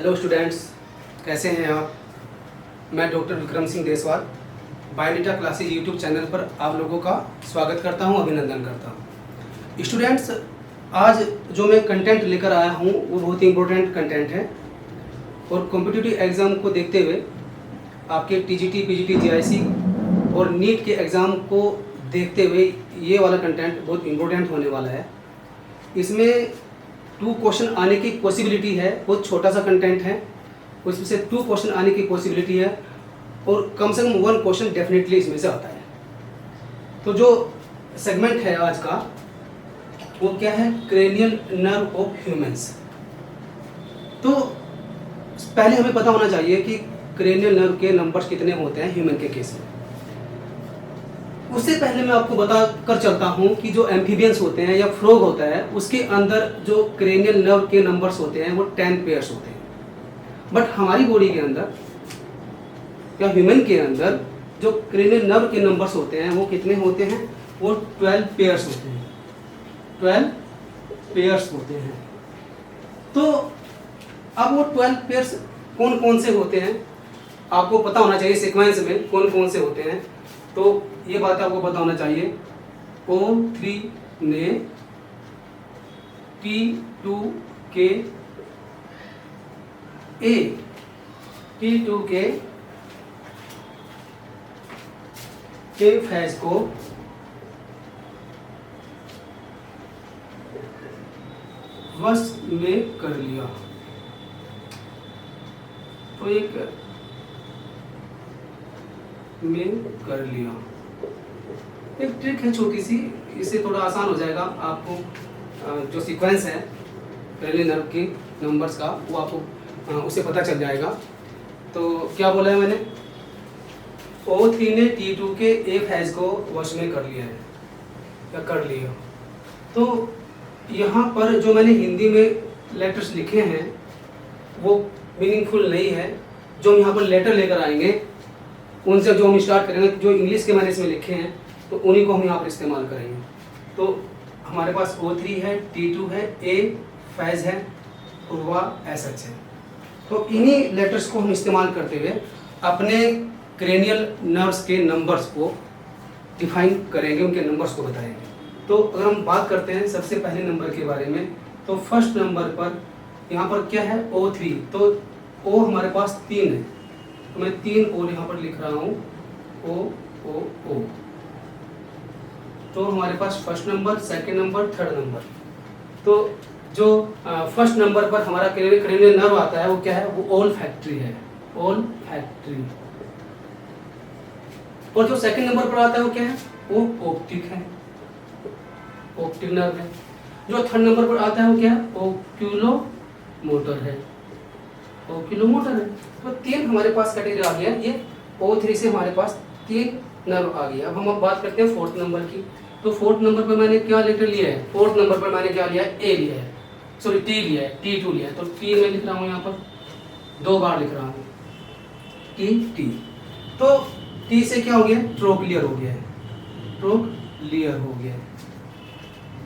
Hello students, कैसे हैं आप। मैं doctor Vikram Singh Deswal biodata classes YouTube channel पर आप लोगों का स्वागत करता हूं, अभिनंदन करता हूं। स्टूडेंट्स, आज जो मैं कंटेंट लेकर आया हूं वो बहुत ही इम्पोर्टेंट कंटेंट है और कॉम्पिटिटिव एग्ज़ाम को देखते हुए आपके टीजीटी, पीजीटी, जीआईसी और नीट के एग्ज़ाम को देखते हुए ये वाला कंटेंट बहुत इम्पोर्टेंट होने वाला है। इसमें 2 क्वेश्चन आने की पॉसिबिलिटी है। बहुत छोटा सा कंटेंट है, उसमें से 2 क्वेश्चन आने की पॉसिबिलिटी है और कम से कम 1 क्वेश्चन डेफिनेटली इसमें से आता है। तो जो सेगमेंट है आज का वो क्या है, क्रेनियल नर्व ऑफ ह्यूमंस। तो पहले हमें पता होना चाहिए कि क्रेनियल नर्व के नंबर्स कितने होते हैं ह्यूमन के केस में। उससे पहले मैं आपको बता कर चलता हूँ कि जो एम्फीबियंस होते हैं या फ्रॉग होता है उसके अंदर जो क्रेनियल नर्व के नंबर्स होते हैं वो 10 पेयर्स होते हैं। बट हमारी बॉडी के अंदर या ह्यूमन के अंदर जो क्रेनियल नर्व के नंबर्स होते हैं वो कितने होते हैं, वो 12 पेयर्स होते हैं। 12 पेयर्स होते हैं। तो अब वो 12 पेयर्स कौन कौन से होते हैं आपको पता होना चाहिए, सीक्वेंस में कौन कौन से होते हैं। तो ये बात आपको पता होना चाहिए। O3 ने T2 के T2 के फेज को वश में कर लिया। तो एक में कर लिया। एक ट्रिक है छोटी सी, इससे थोड़ा आसान हो जाएगा आपको। जो सीक्वेंस है क्रेनियल नर्व के नंबर्स का वो आपको उससे पता चल जाएगा। तो क्या बोला है मैंने, O3 ने T2 के ए फेज को वश में कर लिया है या कर लिया। तो यहाँ पर जो मैंने हिंदी में लेटर्स लिखे हैं वो मीनिंगफुल नहीं है। जो हम यहाँ पर लेटर लेकर आएंगे उनसे जो हम स्टार्ट करेंगे, जो इंग्लिश के मैंने इसमें लिखे हैं तो उन्हीं को हम यहाँ पर इस्तेमाल करेंगे। तो हमारे पास O3 है, T2 है, ए फेज है और वह SH है। तो इन्हीं लेटर्स को हम इस्तेमाल करते हुए अपने क्रेनियल नर्व्स के नंबर्स को डिफाइन करेंगे, उनके नंबर्स को बताएंगे। तो अगर हम बात करते हैं सबसे पहले नंबर के बारे में, तो फर्स्ट नंबर पर यहाँ पर क्या है, O3। तो O हमारे पास 3 है, तो मैं 3 O यहाँ पर लिख रहा हूँ, O। तो हमारे पास first number, second number, third number. तो जो फर्स्ट नंबर पर हमारा क्रेनियल नर्व आता है वो क्या है, वो ओल्फैक्टरी है, ओल्फैक्टरी। और जो सेकंड नंबर पर आता है वो क्या है, वो ऑप्टिक है, ऑप्टिक नर्व है। जो थर्ड नंबर पर आता है वो क्या है, ओक्यूलोमोटर है, ओक्यूलोमोटर है। तो 3 हमारे पास कैटेगरी आ गया। ये O3 से हमारे पास 3 नर्व आ गया। अब हम बात करते हैं फोर्थ नंबर की। तो फोर्थ नंबर पर मैंने क्या लेटर लिया है, फोर्थ नंबर पर मैंने क्या लिया है, ए लिया है, सॉरी T लिया है, T2 लिया है। तो T मैं लिख रहा हूँ यहाँ पर 2 बार लिख रहा हूँ, T। तो T से क्या हो गया, ट्रोक्लियर हो गया है, ट्रोक्लियर हो गया है।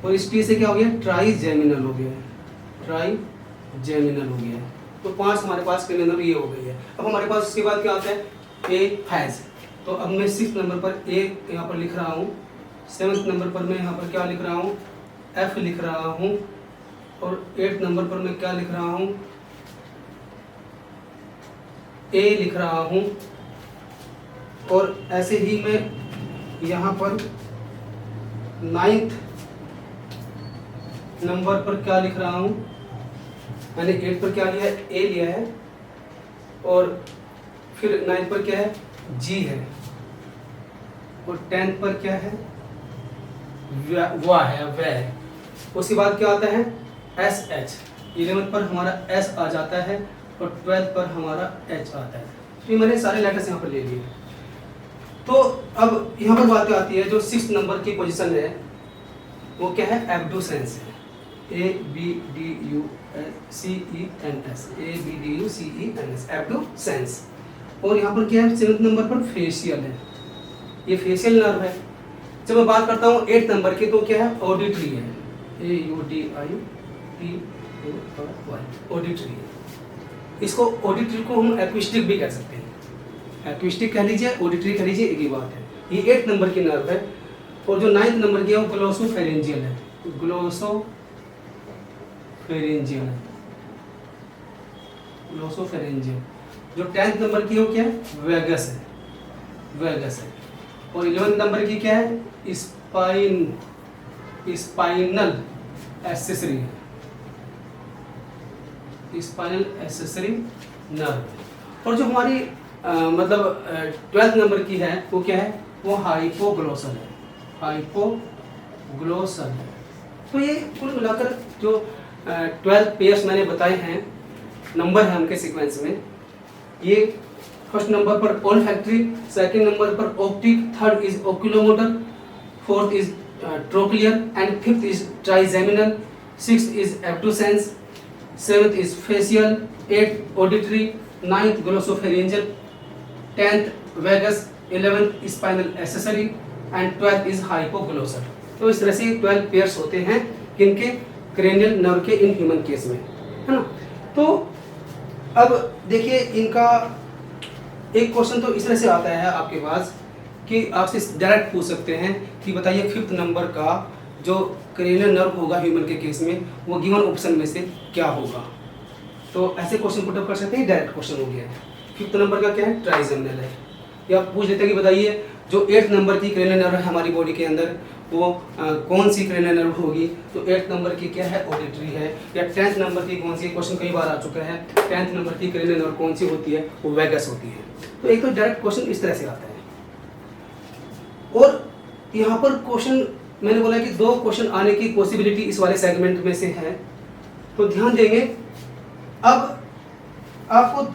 और इस T से क्या हो गया, ट्राइजेमिनल हो गया है, ट्राइजेमिनल हो गया है। तो 5 हमारे पास क्रेनियल नर्व ये हो गई है। अब हमारे पास उसके बाद क्या आता है, ए फेज। तो अब मैं 6th नंबर पर ए यहाँ पर लिख रहा हूँ, 7th नंबर पर मैं यहाँ पर क्या लिख रहा हूँ, F लिख रहा हूँ। और 8th नंबर पर मैं क्या लिख रहा हूँ, A लिख रहा हूँ। और ऐसे ही मैं यहाँ पर 9th नंबर पर क्या लिख रहा हूँ, मैंने 8 पर क्या लिया है, A लिया है। और फिर 9th पर क्या है, G है। और 10th पर क्या है, वह है। उसके बाद क्या आता है, SH। 11th पर हमारा S आ जाता है और 12th पर हमारा H आता है। तो ये मैंने सारे लेटर्स यहाँ पर ले लिए। तो अब यहाँ पर बात आती है, जो 6th नंबर की पोजीशन है वो क्या है, एब्डुसेंस है, ABDUCENS, एब्डुसेंस। और यहाँ पर क्या है, 7th नंबर पर फेशियल है, ये फेशियल नर्व है। जब मैं बात करता हूँ 8th नंबर की, तो क्या है, ऑडिटरी है, AUDITRY, ऑडिटरी है। इसको ऑडिटरी को हम एक्विस्टिक भी कह सकते हैं, एक्विस्टिक कह लीजिए, ऑडिटरी कह लीजिए, एक ही बात है। ये 8 नंबर की नर्व है। और जो 9th नंबर की है वो ग्लोसोफेरेंजियल है, ग्लोसोफेरेंजियल है, ग्लोसोफेरेंजियल। जो 10th नंबर की है वो क्या है, वेगस है, वेगस है। और 11th नंबर की क्या है, स्पाइनल एक्सेसरी है, स्पाइनल एक्सेसरी नर्व। और जो हमारी मतलब 12th नंबर की है वो क्या है, वो हाइपोग्लोसल है, हाइपोग्लोसल है। तो ये कुल मिलाकर जो 12 पेयर्स मैंने बताए हैं, नंबर है उनके सीक्वेंस में। ये फर्स्ट नंबर पर ओल्फैक्टरी, सेकंड नंबर पर optic, third is oculomotor, fourth is trochlear and fifth is trigeminal, sixth is abducens, seventh is facial, 8th auditory, 9th glossopharyngeal, 10th vagus, 11th spinal accessory and 12th is hypoglossal. तो इस तरह से 12 pairs होते हैं किनके, cranial nerve के in human case में, है ना। तो अब देखिए इनका एक क्वेश्चन तो इस तरह से आता है आपके पास कि आपसे डायरेक्ट पूछ सकते हैं कि बताइए 5th नंबर का जो क्रेनियल नर्व होगा ह्यूमन के केस में वो गिवन ऑप्शन में से क्या होगा। तो ऐसे क्वेश्चन पुट अप कर सकते हैं, डायरेक्ट क्वेश्चन हो गया है। 5th नंबर का क्या है, ट्राइजेमिनल है। या पूछ लेते हैं कि बताइए जो 8th नंबर की क्रेनियल नर्व है हमारी बॉडी के अंदर वो कौन सी क्रेनियल नर्व होगी। तो 8th नंबर की क्या है, ऑडिटरी है। या 10th नंबर की कौन सी, क्वेश्चन कई बार आ चुका है, 10th नंबर की क्रेनियल नर्व कौन सी होती है, वो वेगस होती है। तो एक तो डायरेक्ट क्वेश्चन इस तरह से आता है। और यहाँ पर क्वेश्चन मैंने बोला कि 2 क्वेश्चन आने की पॉसिबिलिटी इस वाले सेगमेंट में से है, तो ध्यान देंगे। अब आपको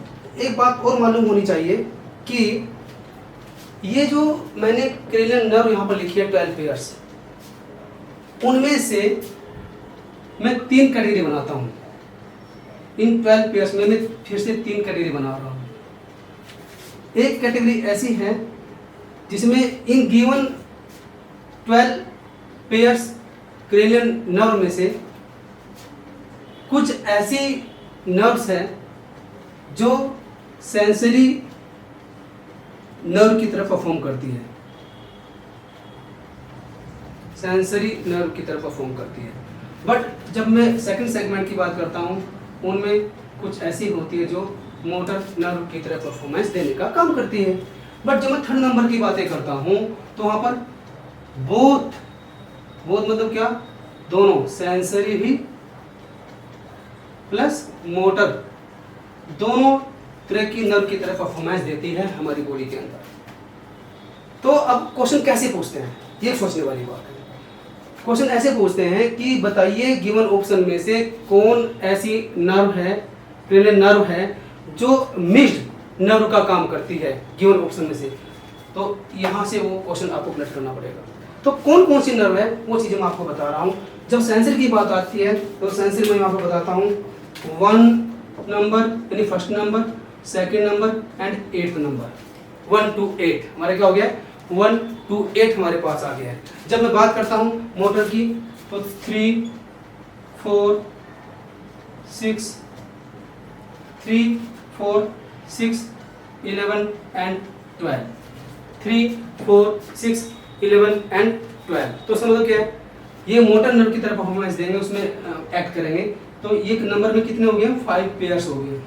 एक बात और मालूम होनी चाहिए कि ये जो मैंने क्रेनियल नर्व यहाँ पर लिखी है 12 पेयर्स, उनमें से मैं 3 कैटेगरी बनाता हूँ। इन 12 पेयर्स में मैं फिर से 3 कैटेगरी बना रहा हूँ। एक कैटेगरी ऐसी है जिसमें in given 12 pairs cranial nerve में से कुछ ऐसी नर्व्स हैं जो सेंसरी नर्व की तरह परफॉर्म करती है, सेंसरी नर्व की तरह परफॉर्म करती है। बट जब मैं सेकंड सेगमेंट की बात करता हूँ उनमें कुछ ऐसी होती है जो मोटर नर्व की तरह परफॉर्मेंस देने का काम करती है। बट जब मैं 3rd नंबर की बातें करता हूँ तो वहाँ पर बोथ मतलब क्या, दोनों, सेंसरी भी प्लस मोटर, दोनों तरह की नर्व की तरह परफॉर्मेंस देती है हमारी बॉडी के अंदर। तो अब क्वेश्चन कैसे पूछते हैं, ये सोचने वाली बात है। क्वेश्चन ऐसे पूछते हैं कि बताइए गिवन ऑप्शन में से कौन ऐसी नर्व है, क्रेनियल नर्व है जो मिक्स्ड नर्व का काम करती है गिवन ऑप्शन में से। तो यहाँ से वो क्वेश्चन आपको कलेक्ट करना पड़ेगा। तो कौन कौन सी नर्व है वो चीज़ें मैं आपको बता रहा हूँ। जब सेंसर की बात आती है तो सेंसर में आपको बताता हूँ 1 नंबर यानी first number, second number and 8th number. 1 to 8 हमारे क्या हो गया, 1 to 8 हमारे पास आ गया है। जब मैं बात करता हूँ मोटर की तो 3, 4, 6, 11 एंड 12, 3, 4, 6, 11 एंड 12। तो इसका मतलब क्या है, ये मोटर नर्व की तरह परफॉर्मेंस देंगे, उसमें एक्ट करेंगे। तो एक नंबर में कितने हो गए, 5 पेयर्स हो गए।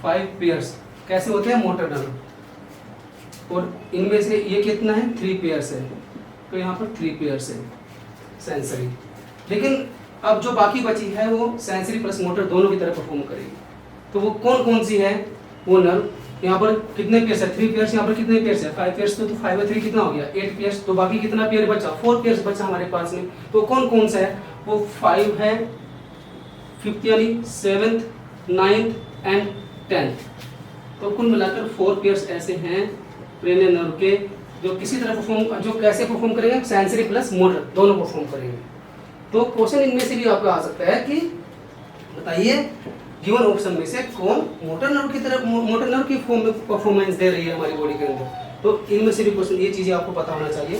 5 पेयर्स कैसे होते हैं, मोटर नर्व। और इनमें से ये कितना है, 3 पेयर्स है। तो यहाँ पर 3 पेयर्स है सेंसरी। लेकिन अब जो बाकी बची है वो सेंसरी प्लस मोटर दोनों की तरह परफॉर्म करेगी। तो वो कौन कौन सी है वो नर्व, यहाँ पर कितने पेयर्स है, 3 पेयर्स। यहाँ पर कितने पेयर्स है, 5 पेयर्स। तो 5 और 3 कितना हो गया, 8 पेयर्स। तो बाकी कितना पेयर बचा, 4 पेयर्स बचा हमारे पास में। तो कौन कौन सा है, वो 5 है, 5th यानी 7th, 9th एंड 10th। तो कुल मिलाकर 4 पेयर्स ऐसे हैं क्रेनियल नर्व के जो किसी तरह परफॉर्म, जो कैसे परफॉर्म करेंगे, सेंसरी प्लस मोटर दोनों परफॉर्म करेंगे। तो क्वेश्चन इनमें से भी आपका आ सकता है कि बताइए गिवन ऑप्शन में से कौन मोटर नर्व की तरफ, मोटर नर्व की फॉर्म में परफॉर्मेंस दे रही है हमारी बॉडी के अंदर। तो इनमें से भी क्वेश्चन, ये चीज़ें आपको पता होना चाहिए।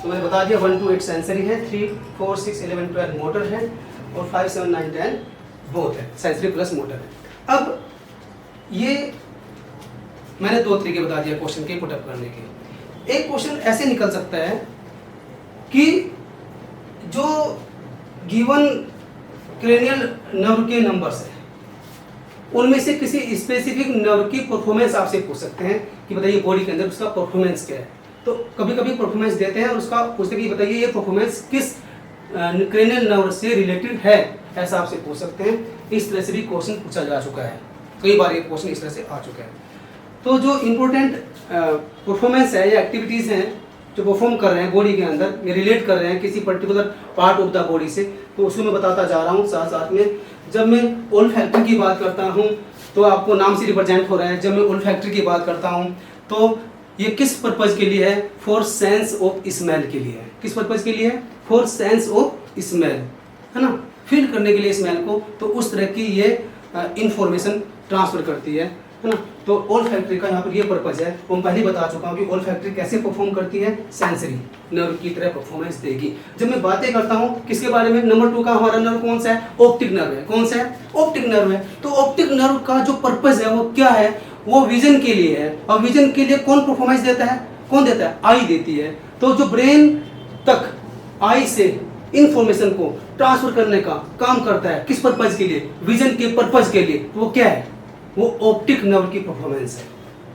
तो मैंने बता दिया 1 to 8 सेंसरी है, 3, 4, 6, 11, 12 मोटर है और 5, 7, 9, 10 बोथ है, सेंसरी प्लस मोटर है। अब ये मैंने दो तरीके बता दिया क्वेश्चन के पुटअप करने के। एक क्वेश्चन ऐसे निकल सकता है कि जो गिवन क्रेनियल नर्व के नंबर्स हैं उनमें से किसी स्पेसिफिक नर्व की परफॉर्मेंस आपसे पूछ सकते हैं कि बताइए बॉडी के अंदर उसका परफॉर्मेंस क्या है। तो कभी कभी परफॉर्मेंस देते हैं और उसका पूछते हैं कि बताइए ये परफॉर्मेंस किस क्रेनियल नर्व से रिलेटेड है, ऐसा आपसे पूछ सकते हैं। इस तरह से भी क्वेश्चन पूछा जा चुका है, कई बार ये क्वेश्चन इस तरह से आ चुका है। तो जो इम्पोर्टेंट परफॉर्मेंस है या एक्टिविटीज़ हैं जो परफॉर्म कर रहे हैं बॉडी के अंदर, ये रिलेट कर रहे हैं किसी particular part of the body से, तो उसको मैं बताता जा रहा हूँ। साथ साथ में जब मैं ओल्फैक्टरी की बात करता हूँ तो आपको नाम से रिप्रेजेंट हो रहा है। जब मैं ओल्फैक्टरी की बात करता हूँ तो ये किस पर्पज़ के लिए है? फॉर सेंस ऑफ स्मेल के लिए है। किस पर्पज़ के लिए है? फॉर सेंस ऑफ स्मेल, है ना, फील करने के लिए स्मेल को। तो उस तरह की ये इंफॉर्मेशन ट्रांसफर करती है ना। तो ओल्फैक्टरी का यहाँ पर ये पर्पज़ है। वो पहले बता चुका हूँ कि ओल्फैक्टरी कैसे परफॉर्म करती है, सेंसरी नर्व की तरह परफॉर्मेंस देगी। जब मैं बातें करता हूँ किसके बारे में, नंबर 2 का हमारा नर्व कौन सा है? ऑप्टिक नर्व है। कौन सा है? ऑप्टिक नर्व है। तो ऑप्टिक नर्व का जो पर्पज़ है वो क्या है? वो विजन के लिए है। और विजन के लिए कौन परफॉर्मेंस देता है? कौन देता है? आई देती है। तो जो ब्रेन तक आई से इंफॉर्मेशन को ट्रांसफर करने का काम करता है, किस पर्पज़ के लिए? विजन के पर्पज़ के लिए। वो क्या है? वो ऑप्टिक नर्व की परफॉर्मेंस है।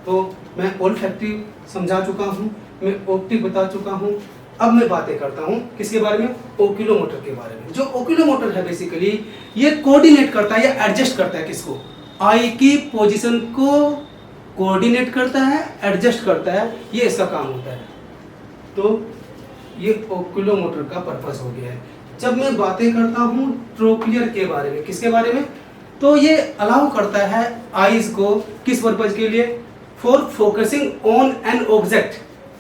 तो मैं ओल्फैक्टरी समझा चुका हूँ, मैं ऑप्टिक बता चुका हूँ। अब मैं बातें करता हूँ किसके बारे में? ओक्यूलोमोटर के बारे में। जो ओक्यूलोमोटर है बेसिकली ये कोऑर्डिनेट करता है या एडजस्ट करता है किसको? आई की पोजीशन को कोऑर्डिनेट करता है, एडजस्ट करता है, ये इसका काम होता है। तो ये ओक्यूलोमोटर का पर्पस हो गया है। जब मैं बातें करता हूँ ट्रोक्लियर के बारे में, किसके बारे में? तो ये अलाउ करता है आईज को किस पर्पज के लिए? For focusing on an object,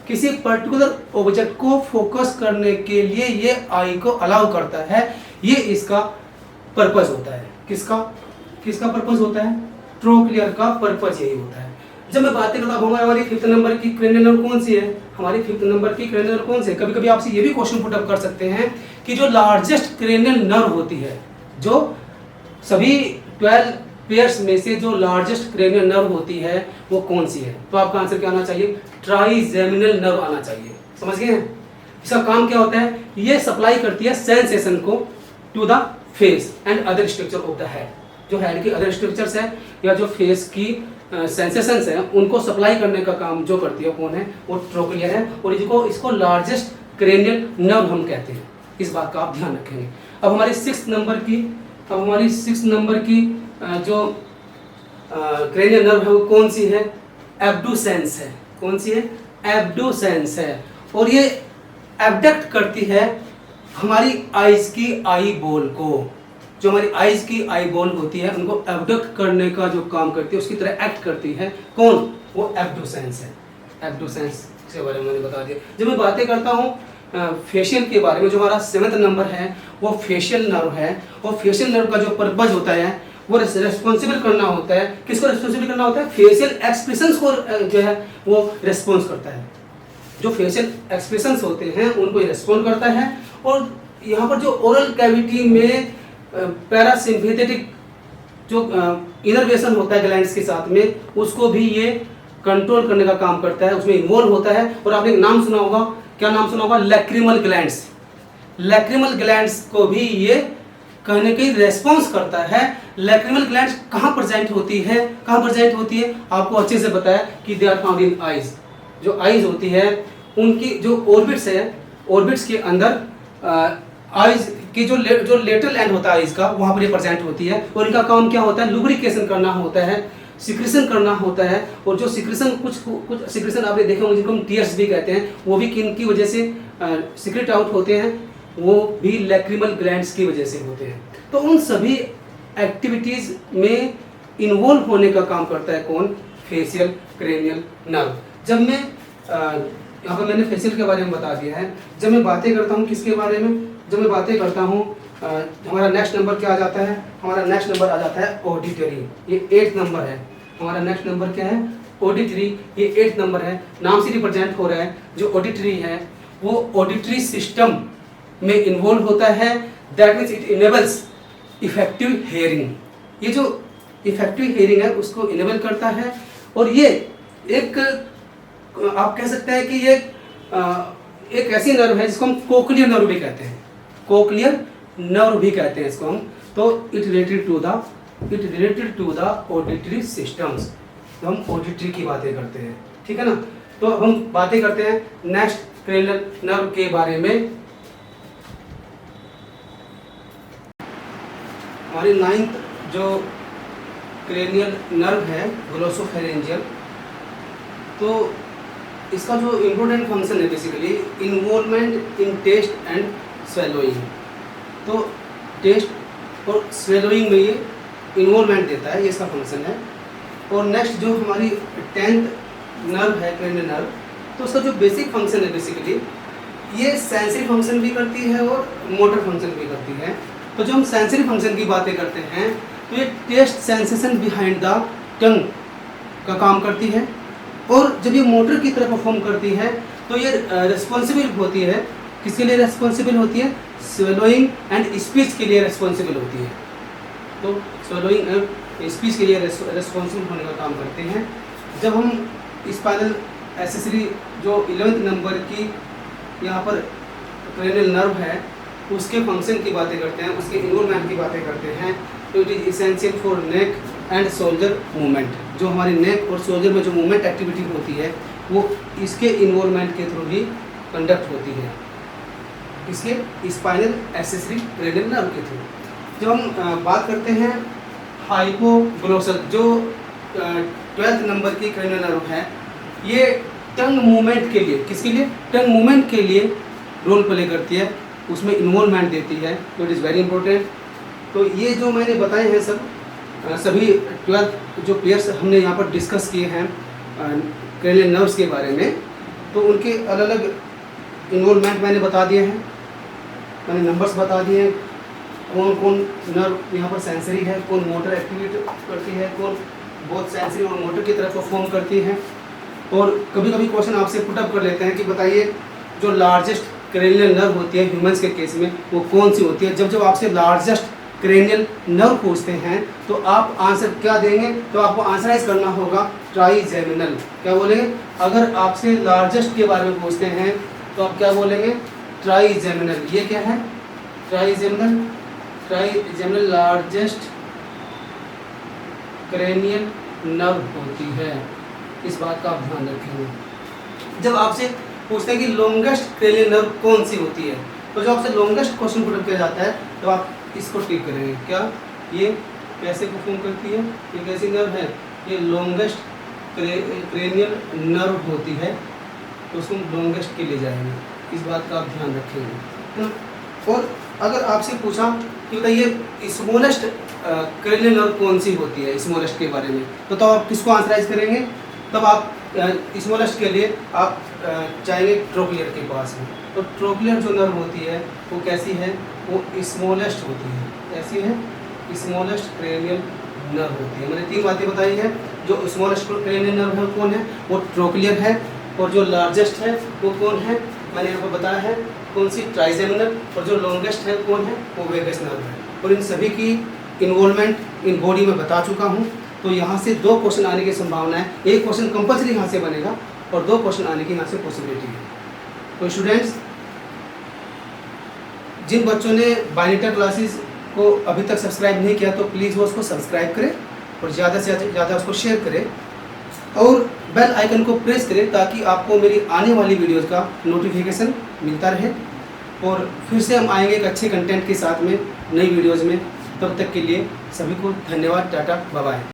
किसी पर्टिकुलर ऑब्जेक्ट को फोकस करने के लिए ये आई को अलाउ करता है। ये इसका पर्पज होता है। किसका पर्पज होता है? ट्रोक्लियर का पर्पज यही होता है। जब मैं बातें करता हूँ हमारी 5th नंबर की क्रेनियल नर्व कौन सी है? हमारी 5th नंबर की क्रेनियल नर्व कौन सी है? कभी कभी आपसे ये भी क्वेश्चन पुट अप कर सकते हैं कि जो लार्जेस्ट क्रेनियल नर्व होती है, जो सभी 12 पेयर्स में से जो लार्जेस्ट क्रेनियल नर्व होती है वो कौन सी है? तो आपका आंसर क्या आना चाहिए? ट्राइजेमिनल नर्व आना चाहिए। समझ गए हैं? इसका काम क्या होता है? ये सप्लाई करती है सेंसेशन को to the face and other structure of the head. जो हेड की अदर स्ट्रक्चर्स है या जो फेस की सेंसेशंस है उनको सप्लाई करने का काम जो करती है कौन है? वो ट्रोक्लियर है। और इसको लार्जेस्ट क्रेनियल नर्व हम कहते हैं। इस बात का आप ध्यान रखेंगे। अब हमारी 6th नंबर की जो क्रेनियल नर्व है वो कौन सी है? एब्डुसेंस है। कौन सी है? एब्डुसेंस है। और ये एब्डक्ट करती है हमारी आइज की आई बॉल को। जो हमारी आइज की आई बॉल होती है उनको एब्डक्ट करने का जो काम करती है उसकी तरह एक्ट करती है। कौन? वो एब्डुसेंस है। एब्डुसेंस के बारे में मैंने बता दिया। जब मैं बातें करता हूँ फेशियल के बारे में, जो हमारा 7th नंबर है वो फेशियल नर्व है। और फेशियल नर्व का जो पर्पज होता है वो रेस्पॉन्सिबल करना होता है। किसको रेस्पॉन्सिबल करना होता है? फेशियल एक्सप्रेशंस को जो है वो रेस्पॉन्स करता है। जो फेशियल एक्सप्रेशंस होते हैं उनको रेस्पॉन्ड करता है। और यहाँ पर जो ओरल कैविटी में पैरासिम्पैथेटिक जो इनर्वेशन होता है ग्लैंड्स के साथ में, उसको भी ये कंट्रोल करने का काम करता है, उसमें इन्वॉल्व होता है। और आपने एक नाम सुना होगा, क्या नाम सुना होगा? Lacrimal glands. लैक्रिमल ग्लैंड्स को भी ये कहने के रेस्पॉन्स करता है। लैक्रिमल ग्लैंड्स कहाँ प्रेजेंट होती है? आपको अच्छे से पता है कि they are found in eyes. जो आइज होती है उनकी जो ऑर्बिट्स है, ऑर्बिट्स के अंदर आइज की जो लेटरल एंड होता है आइज का, वहाँ पर ये प्रेजेंट होती है। और इनका काम क्या होता है? लुब्रिकेशन करना होता है, सिक्रेशन करना होता है। और जो सिक्रेशन कुछ सिक्रेशन आपने देखे होंगे जिनको हम टीयर्स भी कहते हैं, वो भी किन की वजह से सिक्रेट आउट होते हैं? वो भी लैक्रिमल ग्लैंड्स की वजह से होते हैं। तो उन सभी एक्टिविटीज़ में इन्वॉल्व होने का काम करता है कौन? Facial cranial nerve. जब मैं यहाँ पर मैंने फेशियल के बारे में बता दिया है। जब मैं बातें करता हूँ किसके बारे में? जब मैं बातें करता हूँ हमारा नेक्स्ट नंबर क्या आ जाता है? हमारा नेक्स्ट नंबर आ जाता है ऑडिटरी। ये 8th नंबर है। हमारा नेक्स्ट नंबर क्या है? ऑडिटरी। ये 8th नंबर है। नाम से रिप्रेजेंट हो रहा है। जो ऑडिटरी है वो ऑडिटरी सिस्टम में इन्वॉल्व होता है। That means it enables effective hearing. ये जो इफेक्टिव हियरिंग है उसको इनेबल करता है। और ये एक आप कह सकते हैं कि ये एक ऐसी नर्व है जिसको हम कोक्लियर नर्व भी कहते हैं, कोक्लियर नर्व भी कहते हैं इसको हम। तो it related to the auditory systems. तो हम ऑडिटरी की बातें करते हैं, ठीक है ना। तो हम बातें करते हैं नेक्स्ट क्रेनियल नर्व के बारे में। हमारी 9th जो क्रेनियल नर्व है ग्लोसोफेरेंजियल, तो इसका जो इम्पोर्टेंट फंक्शन है basically involvement in taste and swallowing. तो टेस्ट और स्वेलोइंग में ये इन्वॉल्वमेंट देता है, ये इसका फंक्शन है। और नेक्स्ट जो हमारी 10th नर्व है क्रेनियल नर्व, तो उसका जो बेसिक फंक्शन है बेसिकली ये सेंसरी फंक्शन भी करती है और मोटर फंक्शन भी करती है। तो जो हम सेंसरी फंक्शन की बातें करते हैं तो ये taste sensation behind the tongue का काम करती है। और जब ये मोटर की तरह परफॉर्म करती है तो ये रिस्पॉन्सिबल होती है, किसके लिए रिस्पॉन्सिबल होती है? स्वेलोइंग एंड स्पीच के लिए रिस्पॉन्सिबल होती है। तो स्वेलोइंग एंड स्पीच के लिए रिस्पॉन्सिबल होने का काम करते हैं। जब हम स्पाइनल एक्सेसरी जो 11th नंबर की यहाँ पर क्रेनियल नर्व है उसके फंक्शन की बातें करते हैं, उसके इन्वॉल्वमेंट की बातें करते हैं, तो it is essential for neck and shoulder movement. जो हमारी नेक और शोल्डर में जो मूवमेंट एक्टिविटी होती है वो इसके इन्वॉल्वमेंट के थ्रू ही कंडक्ट होती है, इसके स्पाइनल एक्सेसरी क्रेनियल नर्व के थ्रू। जब हम बात करते हैं हाइपोग्लोसल जो 12th नंबर की क्रेनियल नर्व है, ये टंग मूवमेंट के लिए, किसके लिए? टंग मूवमेंट के लिए रोल प्ले करती है, उसमें इन्वॉल्वमेंट देती है। तो इट इज़ वेरी इंपॉर्टेंट। तो ये जो मैंने बताए हैं सभी 12 जो पेयर्स हमने यहाँ पर डिस्कस किए हैं क्रेनियल नर्व्स के बारे में, तो उनके अलग अलग इन्वॉल्वमेंट मैंने बता दिए हैं, मैंने नंबर्स बता दिए हैं, कौन कौन नर्व यहाँ पर सेंसरी है, कौन मोटर एक्टिविटी करती है, कौन बहुत सेंसरी और मोटर की तरफ परफॉर्म करती है। और कभी कभी क्वेश्चन आपसे पुटअप कर लेते हैं कि बताइए जो लार्जेस्ट क्रेनियल नर्व होती है ह्यूमंस के केस में वो कौन सी होती है। जब आपसे लार्जेस्ट क्रेनियल नर्व पूछते हैं तो आप आंसर क्या देंगे? तो आपको आंसराइज करना होगा ट्राइजेमिनल। क्या बोलेंगे? अगर आपसे लार्जेस्ट के बारे में पूछते हैं तो आप क्या बोलेंगे? ट्राइजेमिनल। ये क्या है? Trigeminal. Trigeminal largest cranial nerve होती है, इस बात का आप ध्यान रखेंगे। जब आपसे पूछते हैं कि लॉन्गेस्ट क्रेनियल नर्व कौन सी होती है, तो जब आपसे लॉन्गेस्ट क्वेश्चन पुट किया जाता है तो आप इसको टिक करेंगे। क्या ये कैसे परफॉर्म करती है? ये कैसी नर्व है? ये लॉन्गेस्ट क्रेनियल नर्व होती है, तो उसको लॉन्गेस्ट के लिए जाएंगे, इस बात का आप ध्यान रखेंगे। और अगर आपसे पूछा कि बताइए स्मॉलेस्ट क्रेनियल नर्व कौन सी होती है स्मॉलेस्ट के बारे में, तो आप किसको आंसराइज करेंगे? तब आप स्मॉलेस्ट के लिए आप जाएंगे ट्रोक्लियर के पास में। तो ट्रोक्लियर जो नर्व होती है वो कैसी है? वो स्मॉलेस्ट होती है। कैसी है? स्मॉलेस्ट क्रेनियल नर्व होती है। मैंने 3 बातें बताई हैं। जो स्मॉलेस्ट क्रेनियल नर्व है कौन है? वो ट्रोक्लियर है। और जो लार्जेस्ट है वो कौन है? मैंने यहाँ पर बताया है कौन सी? ट्राइजेमिनल। और जो लॉन्गेस्ट है कौन है? वो वेगस नर्व है। और इन सभी की इन्वॉल्वमेंट इन बॉडी में बता चुका हूँ। तो यहाँ से 2 क्वेश्चन आने की संभावना है। एक क्वेश्चन कंपल्सरी यहाँ से बनेगा और 2 क्वेश्चन आने की यहाँ से पॉसिबिलिटी है। तो स्टूडेंट्स, जिन बच्चों ने बायोनेटा क्लासेस को अभी तक सब्सक्राइब नहीं किया तो प्लीज़ वो उसको सब्सक्राइब करें और ज़्यादा से ज़्यादा उसको शेयर करें और बेल आइकन को प्रेस करें ताकि आपको मेरी आने वाली वीडियोज़ का नोटिफिकेशन मिलता रहे। और फिर से हम आएंगे एक अच्छे कंटेंट के साथ में नई वीडियोज़ में। तब तक के लिए सभी को धन्यवाद। Tata, bye bye.